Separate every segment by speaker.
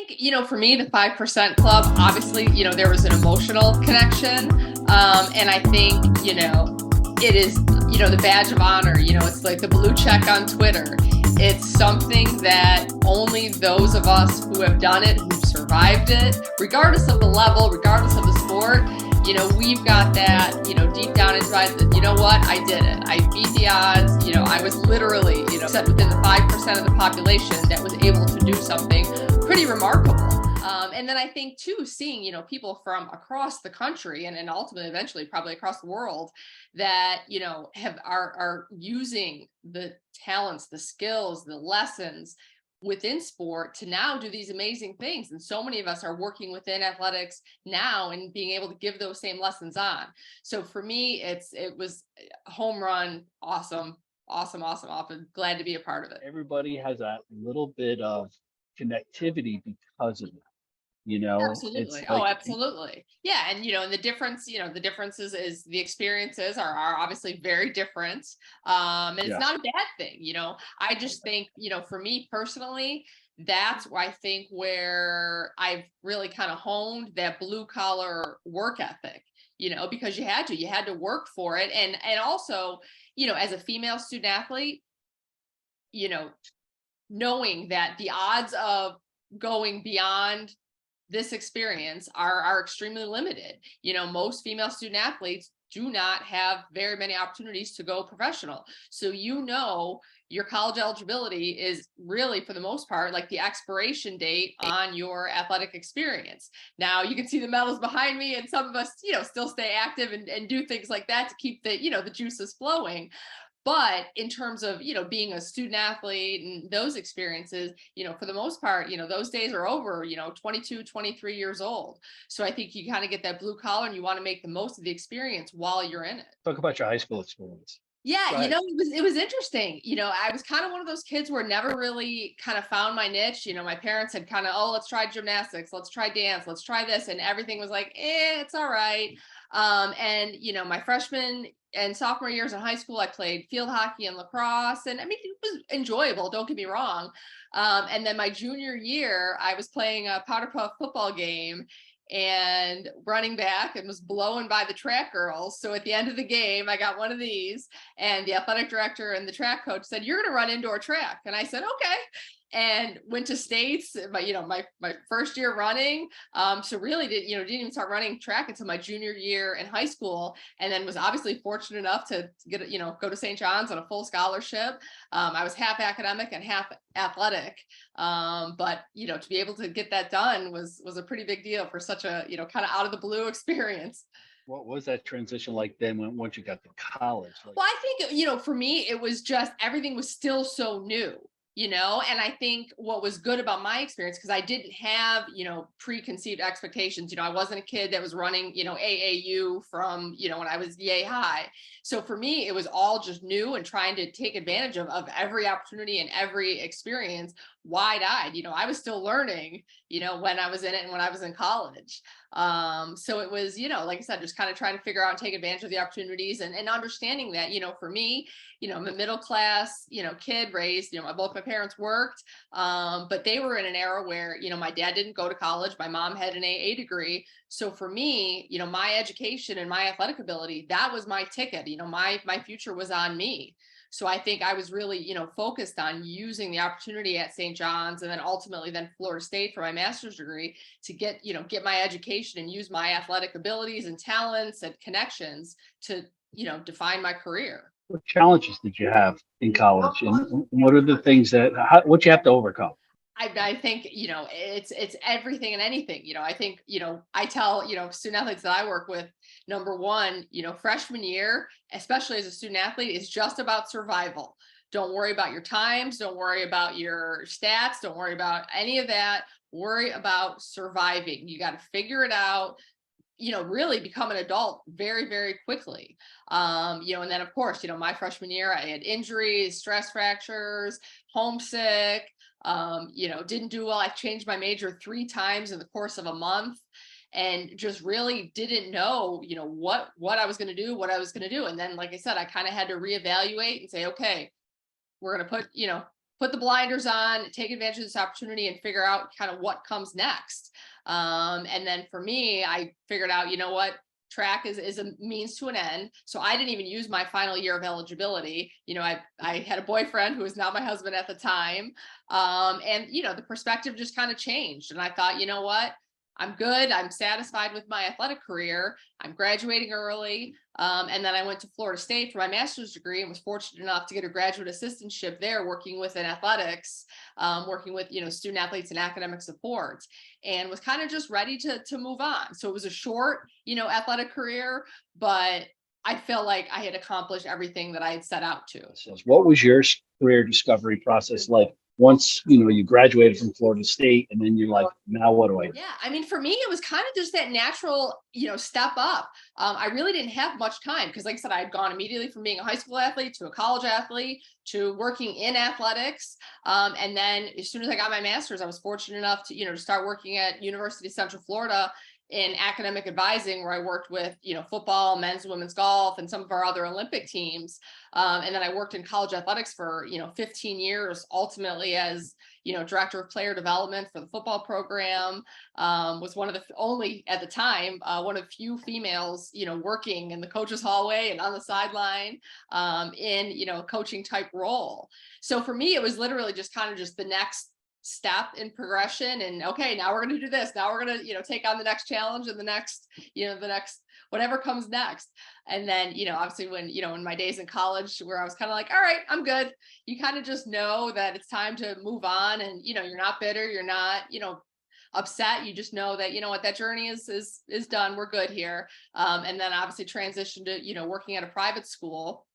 Speaker 1: think, for me, the 5% Club, obviously, there was an emotional connection. And I think, it is, the badge of honor, it's like the blue check on Twitter. It's something that only those of us who have done it, who've survived it, regardless of the level, regardless of the sport, we've got that, deep down inside that, you know what, I did it. I beat the odds. I was literally, set within the 5% of the population that was able to do something pretty remarkable. And then I think too, seeing, people from across the country and ultimately eventually probably across the world that, are using the talents, the skills, the lessons within sport to now do these amazing things. And so many of us are working within athletics now and being able to give those same lessons on. So for me, it was a home run. Awesome. Awesome. Glad to be a part of it.
Speaker 2: Everybody has a little bit of connectivity because of it. It's
Speaker 1: Absolutely. Oh,
Speaker 2: like,
Speaker 1: absolutely. Yeah. And, and the differences is the experiences are obviously very different. And it's
Speaker 2: yeah,
Speaker 1: not a bad thing. I just think, for me personally, that's where I think where I've really kind of honed that blue collar work ethic, because you had to work for it. And also, as a female student athlete, knowing that the odds of going beyond this experience are extremely limited. Most female student athletes do not have very many opportunities to go professional. So, your college eligibility is really, for the most part, like the expiration date on your athletic experience. Now, you can see the medals behind me, and some of us, still stay active and do things like that to keep the juices flowing. But in terms of, being a student athlete and those experiences, for the most part, those days are over, 22, 23 years old. So I think you kind of get that blue collar and you want to make the most of the experience while you're in it.
Speaker 2: talk about your high school experience.
Speaker 1: Yeah,
Speaker 2: Right.
Speaker 1: it was interesting. I was kind of one of those kids where never really kind of found my niche. My parents had kind of, oh, let's try gymnastics, let's try dance, let's try this, and everything was like, it's all right. And my freshman and sophomore years in high school, I played field hockey and lacrosse, and I mean, it was enjoyable. Don't get me wrong. And then my junior year, I was playing a powder puff football game and running back and was blown by the track girls. So at the end of the game, I got one of these, and the athletic director and the track coach said, "You're going to run indoor track." And I said, "Okay." And went to states, my first year running. So really didn't even start running track until my junior year in high school, and then was obviously fortunate enough to get, go to St. John's on a full scholarship. I was half academic and half athletic. But, to be able to get that done was a pretty big deal for such a, kind of out of the blue experience.
Speaker 2: What was that transition like then once you got to college? Like,
Speaker 1: Well, I think, for me, it was just everything was still so new, and I think what was good about my experience, because I didn't have, preconceived expectations. I wasn't a kid that was running, AAU from, when I was yay high. So for me, it was all just new and trying to take advantage of every opportunity and every experience wide-eyed. I was still learning, when I was in it and when I was in college. So it was, like I said, just kind of trying to figure out and take advantage of the opportunities and understanding that, for me, I'm a middle class, kid raised, both my parents worked, but they were in an era where, my dad didn't go to college. My mom had an AA degree. So for me, my education and my athletic ability, that was my ticket. My future was on me. So I think I was really, focused on using the opportunity at St. John's and then ultimately then Florida State for my master's degree to get my education and use my athletic abilities and talents and connections to, define my career.
Speaker 2: what challenges did you have in college, and what are the things what you have to overcome?
Speaker 1: I think, it's everything and anything. I think, I tell, student athletes that I work with, number one, freshman year, especially as a student athlete, is just about survival. Don't worry about your times. Don't worry about your stats. Don't worry about any of that. Worry about surviving. You got to figure it out, really become an adult very, very quickly. And then of course, my freshman year, I had injuries, stress fractures, homesick, didn't do well. I changed my major 3 times in the course of a month and just really didn't know, what I was going to do, what I was going to do. And then, like I said, I kind of had to reevaluate and say, okay, we're going to put, put the blinders on, take advantage of this opportunity and figure out kind of what comes next. And then for me, I figured out, you know what, track is a means to an end. So I didn't even use my final year of eligibility. You know, I had a boyfriend who was not my husband at the time. And, you know, the perspective just kind of changed. And I thought, you know what, I'm good. I'm satisfied with my athletic career. I'm graduating early. And then I went to Florida State for my master's degree and was fortunate enough to get a graduate assistantship there, working within athletics, working with, you know, student athletes and academic support, and was kind of just ready to move on. So it was a short, you know, athletic career, but I felt like I had accomplished everything that I had set out to.
Speaker 2: So what was your career discovery process like once, you know, you graduated from Florida State and then you're like, now what do I do?
Speaker 1: Yeah, I mean, for me, it was kind of just that natural, you know, step up. I really didn't have much time because, like I said, I had gone immediately from being a high school athlete to a college athlete to working in athletics. And then as soon as I got my master's, I was fortunate enough to, you know, to start working at University of Central Florida in academic advising, where I worked with, you know, football, men's and women's golf, and some of our other Olympic teams. And then I worked in college athletics for, you know, 15 years, ultimately as, you know, director of player development for the football program. Was one of the only at the time, one of few females, you know, working in the coach's hallway and on the sideline, in, you know, a coaching type role. So for me, it was literally just kind of just the next step in progression. And okay, now we're going to do this. Now we're going to, you know, take on the next challenge and the next, you know, the next whatever comes next. And then, you know, obviously when, you know, in my days in college where I was kind of like, all right, I'm good. You kind of just know that it's time to move on, and, you know, you're not bitter, you're not, you know, upset. You just know that, you know what, that journey is done. We're good here. And then obviously transitioned to, you know, working at a private school,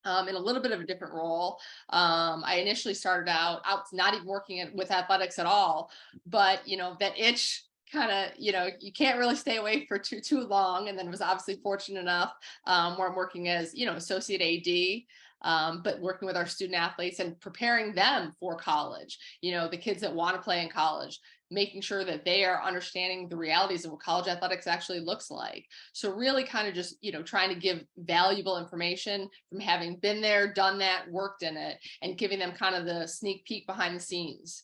Speaker 1: in a little bit of a different role. I initially started out not even working with athletics at all, but, you know, that itch kind of, you know, you can't really stay away for too long. And then was obviously fortunate enough, where I'm working as, you know, associate AD, but working with our student athletes and preparing them for college, you know, the kids that want to play in college, making sure that they are understanding the realities of what college athletics actually looks like. So really kind of just, you know, trying to give valuable information from having been there, done that, worked in it, and giving them kind of the sneak peek behind the scenes.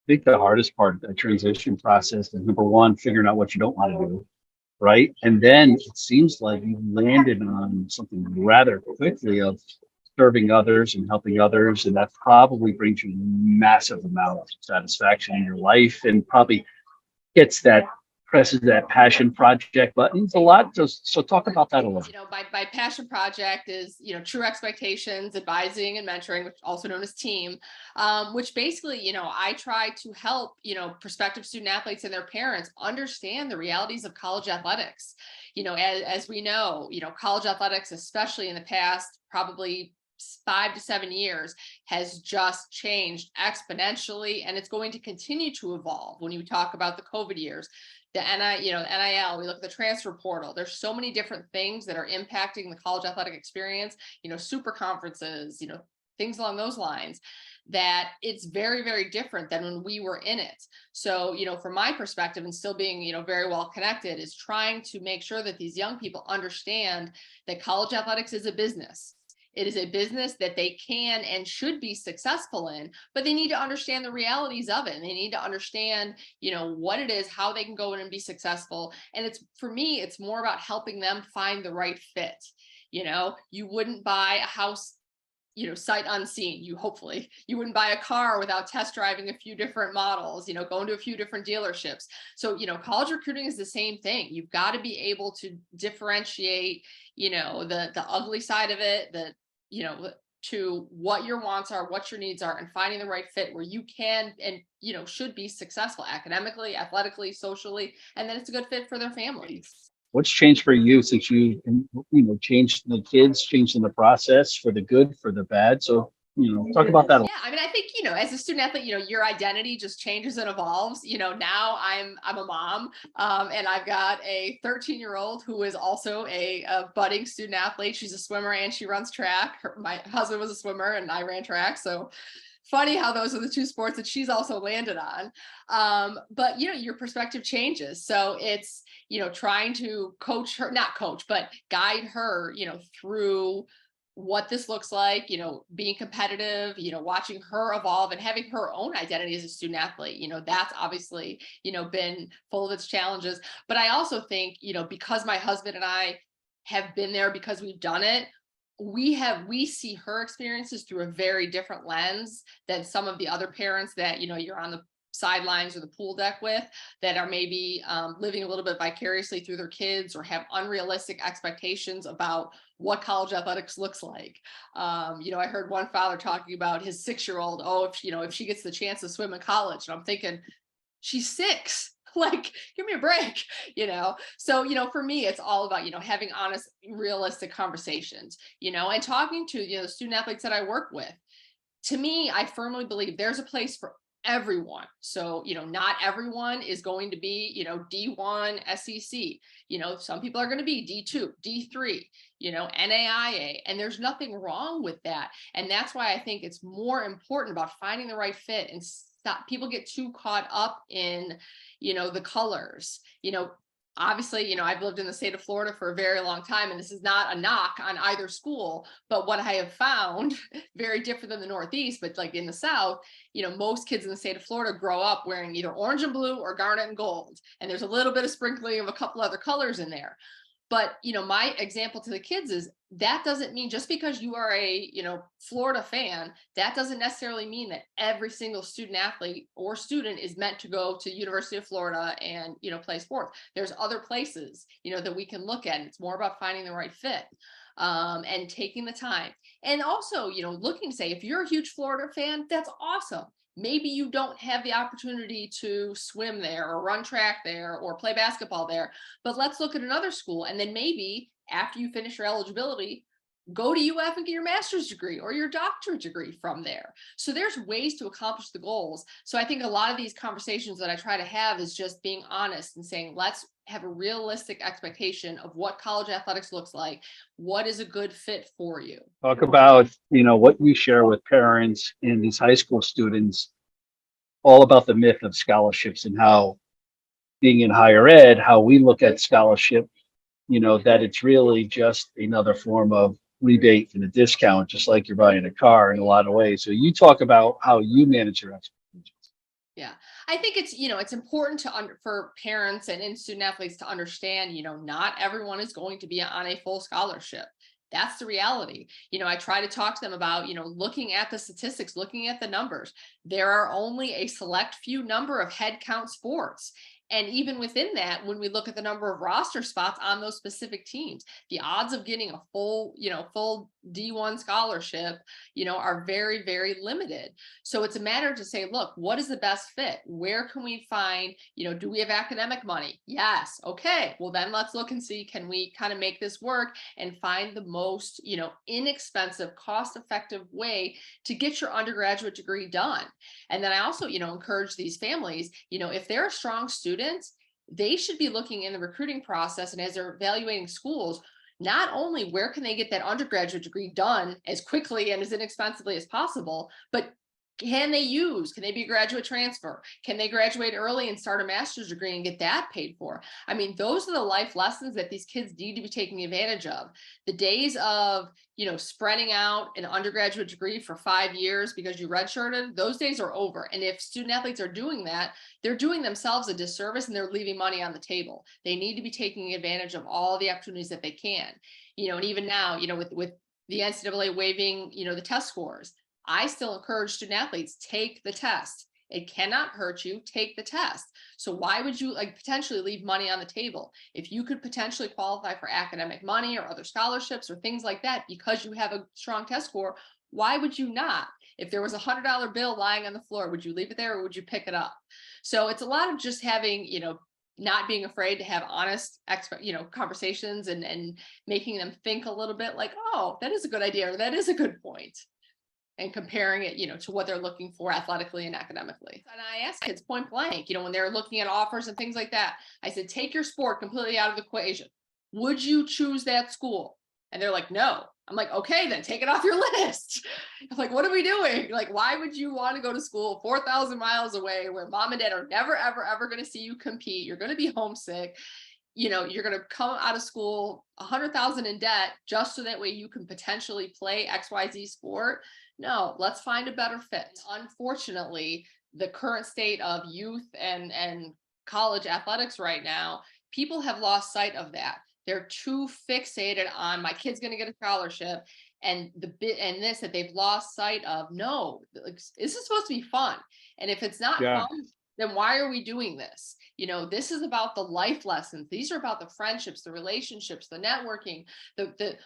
Speaker 2: I think the hardest part of the transition process is number one, figuring out what you don't want to do, right? And then it seems like you landed on something rather quickly of serving others and helping others. And that probably brings you massive amount of satisfaction in your life and probably gets that presses that passion project button. It's a lot. So talk about that a little.
Speaker 1: You know, my passion project is, you know, True Expectations, advising and mentoring, which also known as team, which basically, you know, I try to help, you know, prospective student athletes and their parents understand the realities of college athletics. You know, as we know, you know, college athletics, especially in the past, probably 5 to 7 years, has just changed exponentially, and it's going to continue to evolve. When you talk about the COVID years, the you know, NIL, we look at the transfer portal. There's so many different things that are impacting the college athletic experience, you know, super conferences, you know, things along those lines, that it's very, very different than when we were in it. So, you know, from my perspective, and still being, you know, very well connected, is trying to make sure that these young people understand that college athletics is a business. It is a business that they can and should be successful in, but they need to understand the realities of it. And they need to understand, you know, what it is, how they can go in and be successful. And it's, for me, it's more about helping them find the right fit. You know, you wouldn't buy a house, you know, sight unseen. You wouldn't buy a car without test driving a few different models, you know, going to a few different dealerships. So, you know, college recruiting is the same thing. You've got to be able to differentiate, you know, the ugly side of it, the, you know, to what your wants are, what your needs are, and finding the right fit where you can and, you know, should be successful academically, athletically, socially, and then it's a good fit for their families.
Speaker 2: What's changed for you since you know, changed the kids, changed in the process for the good, for the bad? So, you know, talk about that.
Speaker 1: Yeah, I mean, I think, you know, as a student athlete, you know, your identity just changes and evolves. You know, now I'm a mom, and I've got a 13-year-old who is also a budding student athlete. She's a swimmer and she runs track. My husband was a swimmer and I ran track, so funny how those are the two sports that she's also landed on. But, you know, your perspective changes. So it's, you know, trying to coach her, not coach, but guide her, you know, through what this looks like, being competitive, watching her evolve and having her own identity as a student athlete, that's obviously, been full of its challenges. But I also think, because my husband and I have been there, because we've done it, we see her experiences through a very different lens than some of the other parents that, you're on the sidelines or the pool deck with, that are maybe living a little bit vicariously through their kids, or have unrealistic expectations about what college athletics looks like. I heard one father talking about his 6-year-old. Oh, if she gets the chance to swim in college, and I'm thinking, she's 6. Like, give me a break, So, for me, it's all about, having honest, realistic conversations, and talking to, the student athletes that I work with. To me, I firmly believe there's a place for everyone. So, not everyone is going to be, D1 SEC. Some people are going to be D2, D3, NAIA, and there's nothing wrong with that. And that's why I think it's more important about finding the right fit, and stop people get too caught up in, the colors. Obviously, I've lived in the state of Florida for a very long time, and this is not a knock on either school, but what I have found, very different than the Northeast, but like in the South, most kids in the state of Florida grow up wearing either orange and blue or garnet and gold. And there's a little bit of sprinkling of a couple other colors in there. But, my example to the kids is, that doesn't mean, just because you are a, Florida fan, that doesn't necessarily mean that every single student athlete or student is meant to go to University of Florida and, play sports. There's other places, that we can look at. It's more about finding the right fit, and taking the time. And also, looking to say, if you're a huge Florida fan, that's awesome. Maybe you don't have the opportunity to swim there or run track there or play basketball there, but let's look at another school. And then maybe after you finish your eligibility, go to UF and get your master's degree or your doctorate degree from there. So there's ways to accomplish the goals. So I think a lot of these conversations that I try to have is just being honest and saying, let's have a realistic expectation of what college athletics looks like. What is a good fit for you?
Speaker 2: Talk about, what you share with parents and these high school students, all about the myth of scholarships, and how being in higher ed, how we look at scholarship, that it's really just another form of rebate and a discount, just like you're buying a car in a lot of ways. So you talk about how you manage your expectations.
Speaker 1: Yeah, I think it's, it's important for parents and student athletes to understand, not everyone is going to be on a full scholarship. That's the reality. I try to talk to them about, looking at the statistics, looking at the numbers. There are only a select few number of head count sports. And even within that, when we look at the number of roster spots on those specific teams, the odds of getting a full D1 scholarship, are very, very limited. So it's a matter to say, look, what is the best fit? Where can we find, do we have academic money? Yes. Okay. Well, then let's look and see, can we kind of make this work and find the most, inexpensive, cost-effective way to get your undergraduate degree done. And then I also, encourage these families, if they're a strong student, they should be looking in the recruiting process, and as they're evaluating schools, not only where can they get that undergraduate degree done as quickly and as inexpensively as possible, but can they be a graduate transfer? Can they graduate early and start a master's degree and get that paid for? I mean, those are the life lessons that these kids need to be taking advantage of. The days of, spreading out an undergraduate degree for 5 years because you redshirted, those days are over. And if student athletes are doing that, they're doing themselves a disservice, and they're leaving money on the table. They need to be taking advantage of all the opportunities that they can, and even now, with the NCAA waiving, the test scores, I still encourage student athletes, take the test. It cannot hurt you. Take the test. So why would you potentially leave money on the table? If you could potentially qualify for academic money or other scholarships or things like that because you have a strong test score, why would you not? If there was $100 bill lying on the floor, would you leave it there or would you pick it up? So it's a lot of just having, not being afraid to have honest, conversations and making them think a little bit like, oh, that is a good idea, or that is a good point. And comparing it, to what they're looking for athletically and academically. And I asked kids point blank, when they're looking at offers and things like that, I said, take your sport completely out of the equation. Would you choose that school? And they're like, no. I'm like, okay, then take it off your list. I'm like, what are we doing? Like, why would you want to go to school 4,000 miles away where mom and dad are never, ever, ever going to see you compete? You're going to be homesick. you're going to come out of school 100,000 in debt just so that way you can potentially play XYZ sport. No, let's find a better fit. Unfortunately, the current state of youth and college athletics right now, people have lost sight of that. They're too fixated on my kid's going to get a scholarship and the bit and this that they've lost sight of. No, like, this is supposed to be fun. And if it's not
Speaker 2: Yeah.
Speaker 1: fun, then why are we doing this? This is about the life lessons. These are about the friendships, the relationships, the networking, the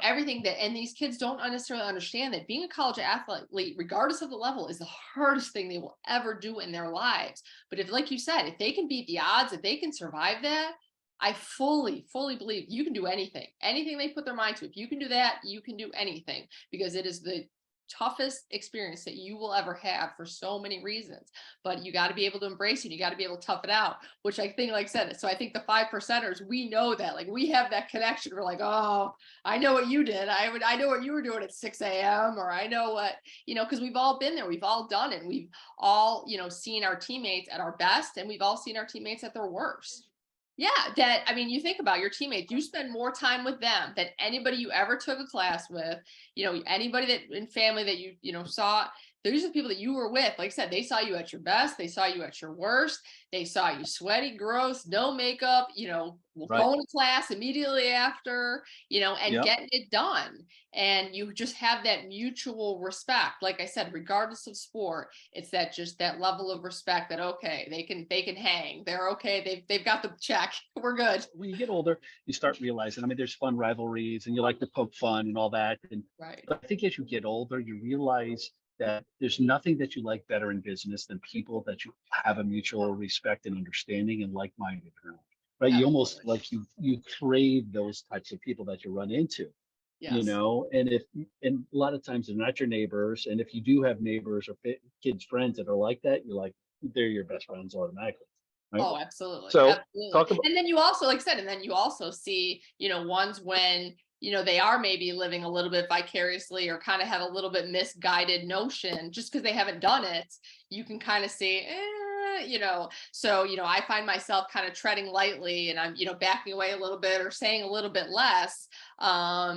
Speaker 1: everything that, and these kids don't necessarily understand that being a college athlete, regardless of the level, is the hardest thing they will ever do in their lives. But if, like you said, if they can beat the odds, if they can survive that, I fully believe you can do anything they put their mind to. If you can do that, you can do anything, because it is the toughest experience that you will ever have for so many reasons. But you got to be able to embrace it. You got to be able to tough it out, which I think, like I said, so I think the 5%ers, we know that, like, we have that connection. We're like, oh, I know what you did. I know what you were doing at 6 a.m. or I know what, because we've all been there. We've all done it. We've all, seen our teammates at our best, and we've all seen our teammates at their worst. Yeah, that, I mean, you think about your teammates, you spend more time with them than anybody you ever took a class with, anybody that in family that saw. These are the people that you were with. Like I said, they saw you at your best, they saw you at your worst, they saw you sweaty, gross, no makeup,
Speaker 2: Right.
Speaker 1: going to class immediately after, and
Speaker 2: Yep.
Speaker 1: getting it done. And you just have that mutual respect. Like I said, regardless of sport, it's that level of respect that, okay, they can hang. They're okay. They've got the check. We're good.
Speaker 2: When you get older, you start realizing, I mean, there's fun rivalries and you like to poke fun and all that. And
Speaker 1: Right.
Speaker 2: but I think as you get older, you realize that there's nothing that you like better in business than people that you have a mutual respect and understanding and like-minded around. Right. You almost
Speaker 1: Absolutely.
Speaker 2: like you crave those types of people that you run into,
Speaker 1: Yes.
Speaker 2: and and a lot of times they're not your neighbors. And if you do have neighbors or kids, friends that are like that, you're like, they're your best friends automatically. Right.
Speaker 1: Oh, absolutely.
Speaker 2: So
Speaker 1: Absolutely.
Speaker 2: talk about,
Speaker 1: And then you also, like I said, and then you also see, ones when, they are maybe living a little bit vicariously or kind of have a little bit misguided notion just because they haven't done it. You can kind of see, so, I find myself kind of treading lightly and I'm, backing away a little bit or saying a little bit less,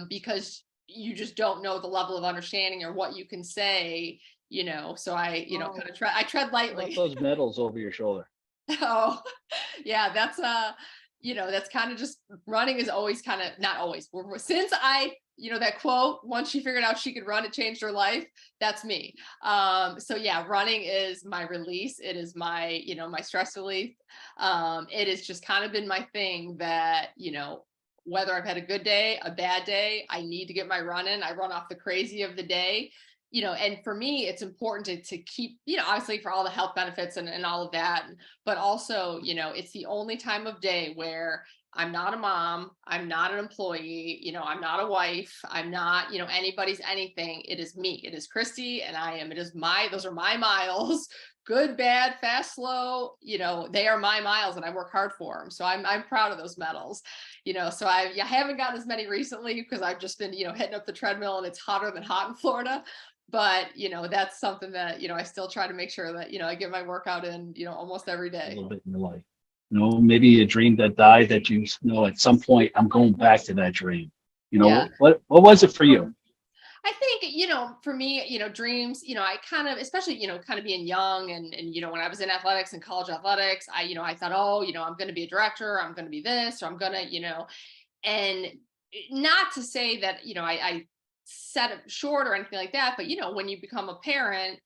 Speaker 1: because you just don't know the level of understanding or what you can say, so I, kind of I tread
Speaker 2: how about
Speaker 1: lightly.
Speaker 2: those medals over your shoulder?
Speaker 1: Oh, yeah, that's kind of just running is always kind of not always. Since I, that quote, once she figured out she could run, it changed her life. That's me. So yeah, running is my release. It is my, my stress relief. It has just kind of been my thing that, whether I've had a good day, a bad day, I need to get my run in. I run off the crazy of the day, and for me, it's important to keep, obviously for all the health benefits and all of that, but also, it's the only time of day where I'm not a mom, I'm not an employee, I'm not a wife, I'm not, anybody's anything. It is me. It is Kristy and those are my miles, good, bad, fast, slow, they are my miles and I work hard for them. So I'm proud of those medals, so I haven't gotten as many recently because I've just been, hitting up the treadmill and it's hotter than hot in Florida. But, that's something that, I still try to make sure that, I get my workout in, almost every
Speaker 2: A
Speaker 1: day.
Speaker 2: little bit in your life. Maybe a dream that died that you know at some point I'm going back to that dream.
Speaker 1: Yeah.
Speaker 2: What was it for you?
Speaker 1: I think, for me, dreams, I kind of, especially, kind of being young and, when I was in athletics and college athletics, I thought, oh, I'm going to be a director, I'm going to be this, or I'm going to, and not to say that, I set it short or anything like that, but, when you become a parent,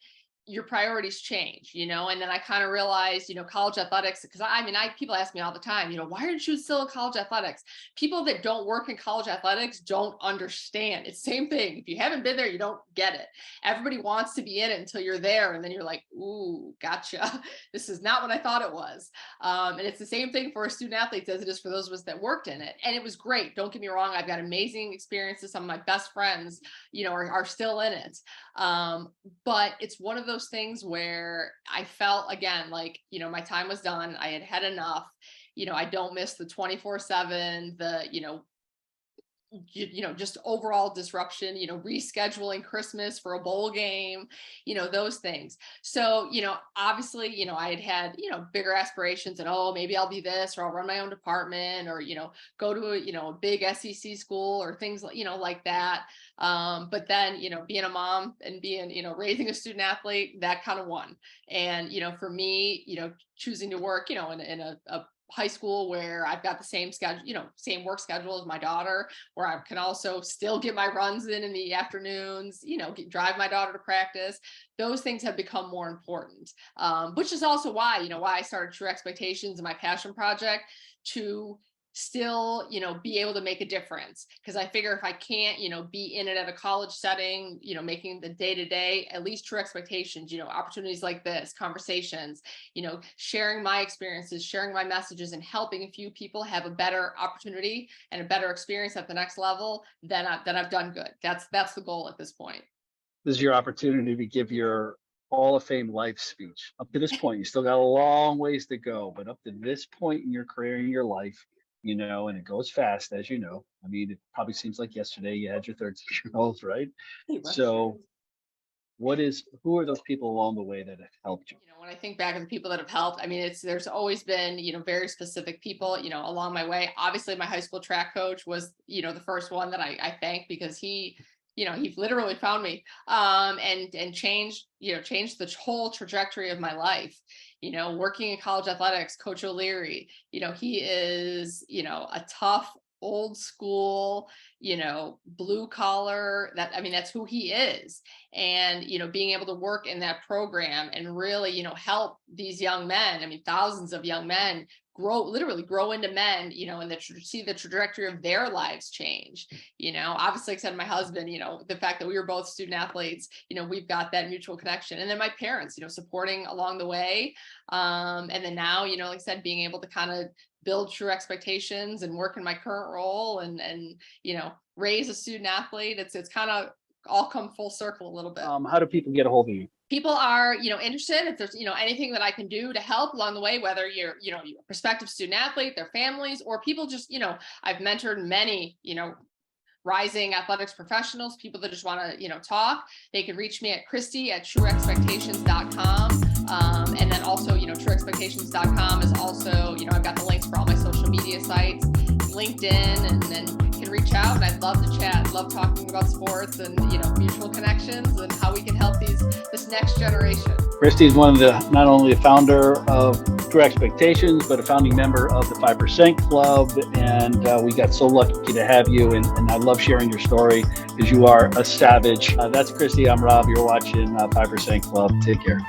Speaker 1: your priorities change, and then I kind of realized, college athletics, because I mean, people ask me all the time, why aren't you still in college athletics? People that don't work in college athletics don't understand. It's the same thing. If you haven't been there, you don't get it. Everybody wants to be in it until you're there. And then you're like, ooh, gotcha. This is not what I thought it was. And it's the same thing for student athletes as it is for those of us that worked in it. And it was great. Don't get me wrong. I've got amazing experiences. Some of my best friends, are still in it. But it's one of those things where I felt again, like, my time was done. I had had enough. I don't miss the 24/7, the, just overall disruption, rescheduling Christmas for a bowl game, those things. So, obviously, I had, bigger aspirations and, oh, maybe I'll be this, or I'll run my own department, or, go to a big SEC school or things like, like that. But then, being a mom and being, raising a student athlete, that kind of won. And, for me, choosing to work, in a high school where I've got the same schedule, same work schedule as my daughter, where I can also still get my runs in the afternoons, drive my daughter to practice. Those things have become more important, which is also why, why I started True Expectations and my passion project, to still, be able to make a difference. Because I figure if I can't, be in it at a college setting, making the day-to-day, at least True Expectations, opportunities like this, conversations, sharing my experiences, sharing my messages, and helping a few people have a better opportunity and a better experience at the next level, then I've done good. That's the goal at this point.
Speaker 2: This is your opportunity to give your Hall of Fame life speech. Up to this point, you still got a long ways to go, but up to this point in your career, in your life, and it goes fast, as you know. I mean, it probably seems like yesterday you had your 13-year-old, right? So who are those people along the way that have helped you?
Speaker 1: When I think back of the people that have helped, I mean, there's always been, very specific people, along my way. Obviously, my high school track coach was, the first one that I thank, because he literally found me, and changed the whole trajectory of my life. Working in college athletics, Coach O'Leary, he is, a tough, old school, blue collar, that's who he is. And, being able to work in that program and really, help these young men, thousands of young men literally grow into men, and see the trajectory of their lives change. Obviously, like I said, my husband, the fact that we were both student athletes, we've got that mutual connection. And then my parents, supporting along the way. And then now, like I said, being able to kind of build True Expectations and work in my current role and raise a student athlete. It's kind of all come full circle a little bit.
Speaker 2: How do people get a hold of you?
Speaker 1: People are, interested, if there's, anything that I can do to help along the way, whether you're a prospective student athlete, their families, or people just, I've mentored many, rising athletics professionals, people that just want to, talk. They can reach me at Kristy at trueexpectations.com. And then also, trueexpectations.com is also, I've got the links for all my social media sites, LinkedIn, and then can reach out, and I'd love to chat. Love talking about sports and, mutual connections and how we can help this next generation.
Speaker 2: Kristy is not only a founder of True Expectations, but a founding member of the 5% Club. And we got so lucky to have you. And I love sharing your story because you are a savage. That's Kristy. I'm Rob. You're watching 5% Club. Take care.